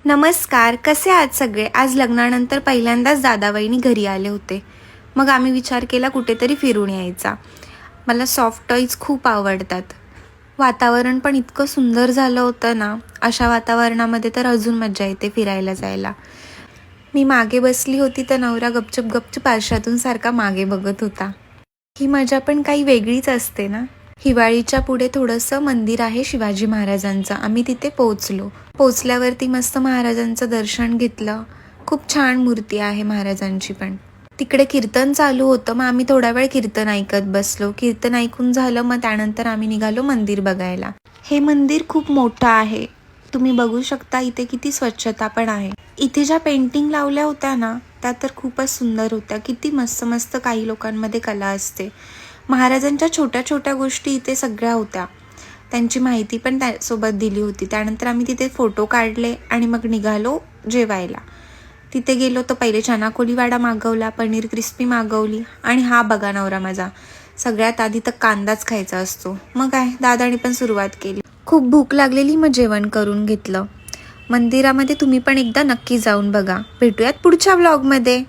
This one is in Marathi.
नमस्कार, कसे आहात सगळे? आज लग्नानंतर पहिल्यांदाच दादावहिनी घरी आले होते. मग आम्ही विचार केला कुठेतरी फिरून यायचा. मला सॉफ्ट टॉईज खूप आवडतात. वातावरण पण इतकं सुंदर झालं होतं ना, अशा वातावरणामध्ये तर अजून मजा येते फिरायला जायला. मी मागे बसली होती तर नवरा गपचूप गपचूप आरशातून सारखा मागे बघत होता. ही मजा पण काही वेगळीच असते ना. हिवाळीच्या पुढे थोडंसं मंदिर आहे शिवाजी महाराजांचं. आम्ही तिथे पोहोचलो. पोचल्यावरती मस्त महाराजांचं दर्शन घेतलं. खूप छान मूर्ती आहे महाराजांची पण. तिकडे कीर्तन चालू होतं, मग आम्ही थोडा वेळ कीर्तन ऐकत बसलो. कीर्तन ऐकून झालं, मग त्यानंतर आम्ही निघालो मंदिर बघायला. हे मंदिर खूप मोठं आहे. तुम्ही बघू शकता इथे किती स्वच्छता पण आहे. इथे ज्या पेंटिंग लावल्या होत्या ना, त्या तर खूपच सुंदर होत्या. किती मस्त मस्त काही लोकांमध्ये कला असते. महाराजांच्या छोट्या छोट्या गोष्टी इथे सगळ्या होत्या. त्यांची माहिती पण त्यासोबत दिली होती. त्यानंतर आम्ही तिथे फोटो काढले आणि मग निघालो जेवायला. तिथे गेलो तर पहिले चना कोलीवाडा मागवला, पनीर क्रिस्पी मागवली आणि हा बघा नवरा माझा, सगळ्यात आधी तर कांदाच खायचा असतो. मग काय दादाने पण सुरुवात केली. खूप भूक लागलेली, मग जेवण करून घेतलं. मंदिरामध्ये तुम्ही पण एकदा नक्की जाऊन बघा. भेटूयात पुढच्या व्लॉगमध्ये.